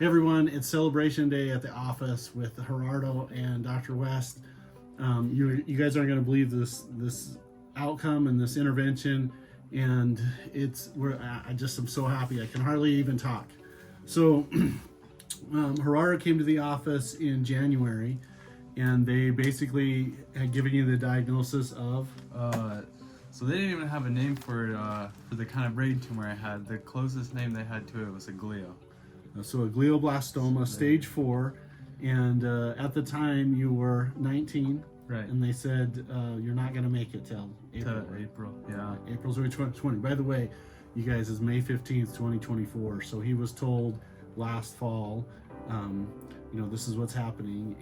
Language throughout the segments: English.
Hey everyone, it's Celebration Day at the office with Gerardo and Dr. West. You guys aren't going to believe this outcome and this intervention, and I just am so happy I can hardly even talk. So Gerardo came to the office in January, and they basically had given you the diagnosis of So they didn't even have a name for the kind of brain tumor I had. The closest name they had to it was a glio. So a glioblastoma, stage 4, and at the time you were 19, right? And they said you're not going to make it till April. April, yeah. April's 2020. By the way, you guys, is May 15th, 2024. So he was told last fall, this is what's happening,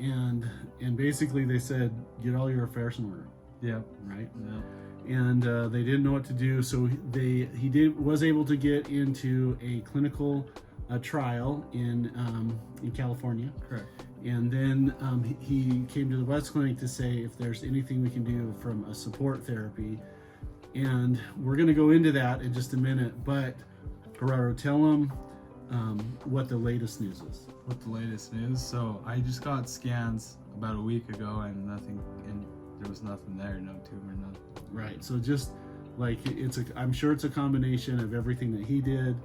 and basically they said get all your affairs in order. Yep. Right. Yep. And they didn't know what to do, so he was able to get into a clinical trial in California. Correct. And then he came to the West Clinic to say if there's anything we can do from a support therapy. And we're going to go into that in just a minute. But Gerardo, tell him what the latest news is. What the latest news? So I just got scans about a week ago, and there was nothing there, no tumor, nothing. Right. So just like I'm sure it's a combination of everything that he did.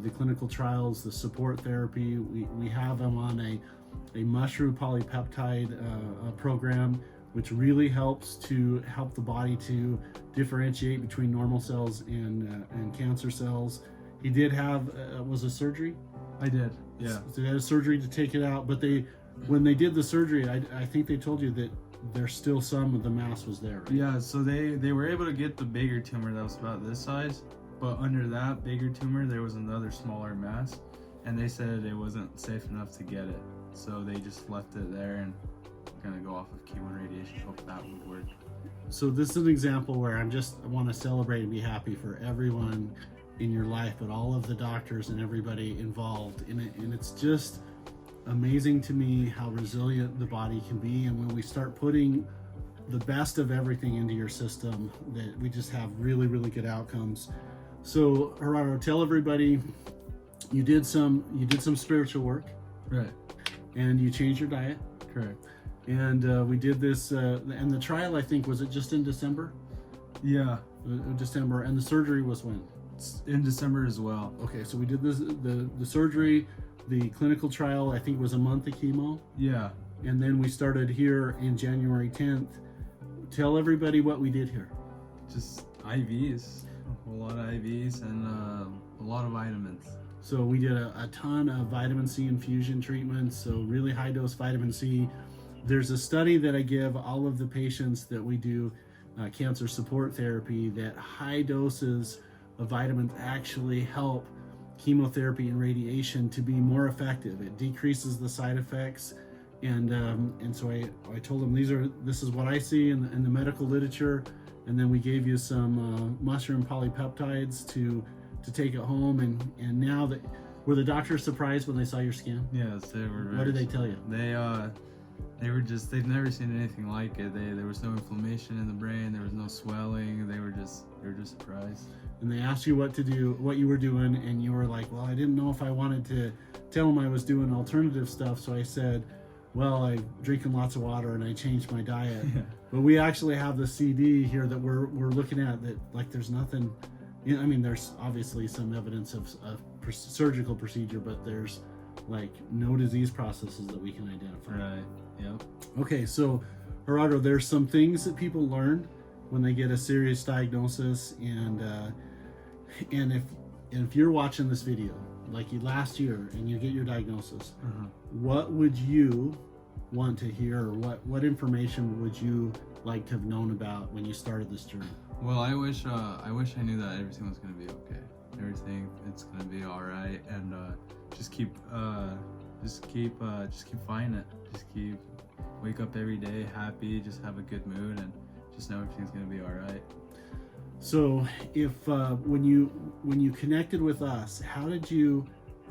The clinical trials, the support therapy. We have him on a mushroom polypeptide program, which really helps the body to differentiate between normal cells and cancer cells. He did have was a surgery. I did, yeah. So they had a surgery to take it out, but when they did the surgery, I think they told you that there's still some of the mass was there. Right? Yeah. So they were able to get the bigger tumor that was about this size. But under that bigger tumor, there was another smaller mass, and they said it wasn't safe enough to get it. So they just left it there and gonna go off of chemo and radiation, hope that would work. So this is an example where I want to celebrate and be happy for everyone in your life, but all of the doctors and everybody involved in it. And it's just amazing to me how resilient the body can be. And when we start putting the best of everything into your system, that we just have really, really good outcomes. So Gerardo, tell everybody you did some spiritual work, right? And you changed your diet, correct? And we did this, and the trial, I think, was it just in December? Yeah, December, and the surgery was when? It's in December as well. Okay, so we did this, the surgery, the clinical trial, I think was a month of chemo. Yeah, and then we started here in January 10th. Tell everybody what we did here. Just IVs. A lot of IVs and a lot of vitamins. So we did a ton of vitamin C infusion treatments, so really high dose vitamin C. There's a study that I give all of the patients that we do cancer support therapy that high doses of vitamins actually help chemotherapy and radiation to be more effective. It decreases the side effects, and so I told them this is what I see in the medical literature. And then we gave you some mushroom polypeptides to take it home. And now were the doctors surprised when they saw your scan? Yes, they were. What did they tell you? They've never seen anything like it. There was no inflammation in the brain. There was no swelling. They were just surprised. And they asked you what to do, what you were doing, and you were like, well, I didn't know if I wanted to tell them I was doing alternative stuff. So I said, well, I'm drinking lots of water and I changed my diet. Yeah. But we actually have the CD here that we're looking at that, like, there's nothing. I mean, there's obviously some evidence of surgical procedure, but there's like no disease processes that we can identify. Right. Yep. Okay, so Gerardo, there's some things that people learn when they get a serious diagnosis, and if you're watching this video like you last year and you get your diagnosis, what would you want to hear, or what information would you like to have known about when you started this journey? Well, I wish I knew that everything was going to be okay. It's going to be all right, and just keep fighting it. Just wake up every day happy, just have a good mood, and just know everything's going to be all right. So if when you connected with us, how did you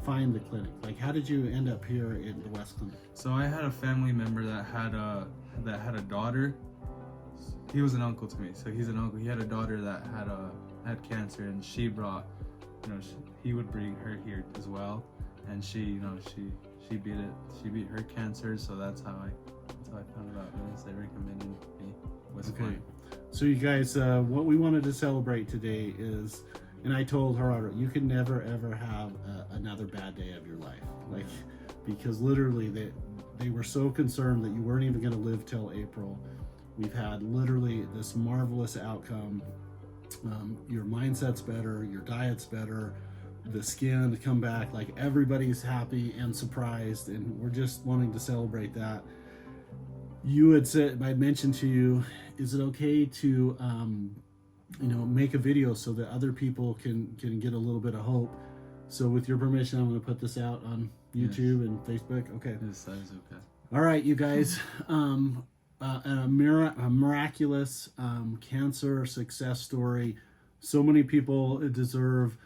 find the clinic? Like, how did you end up here in the West Clinic? So I had a family member that had a daughter. He was an uncle to me, so he's an uncle. He had a daughter that had cancer, and she brought, he would bring her here as well. and she, you know, she beat it. She beat her cancer, so that's how I found about this. They recommended me West Point. So you guys, what we wanted to celebrate today is, and I told Gerardo, you can never ever have another bad day of your life, like, because literally they were so concerned that you weren't even going to live till April. We've had literally this marvelous outcome. Your mindset's better, your diet's better, the skin to come back, like everybody's happy and surprised, and we're just wanting to celebrate that. You had said, I mentioned to you, is it okay to make a video so that other people can get a little bit of hope? So with your permission, I'm going to put this out on YouTube and Facebook. Okay. Yes, that is okay. All right, you guys. A miraculous cancer success story. So many people deserve,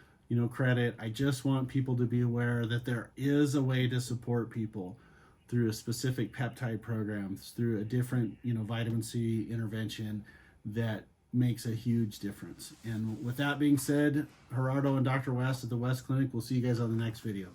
credit. I just want people to be aware that there is a way to support people through a specific peptide program, through a different, vitamin C intervention that makes a huge difference. And with that being said, Gerardo and Dr. West at the West Clinic, we'll see you guys on the next video.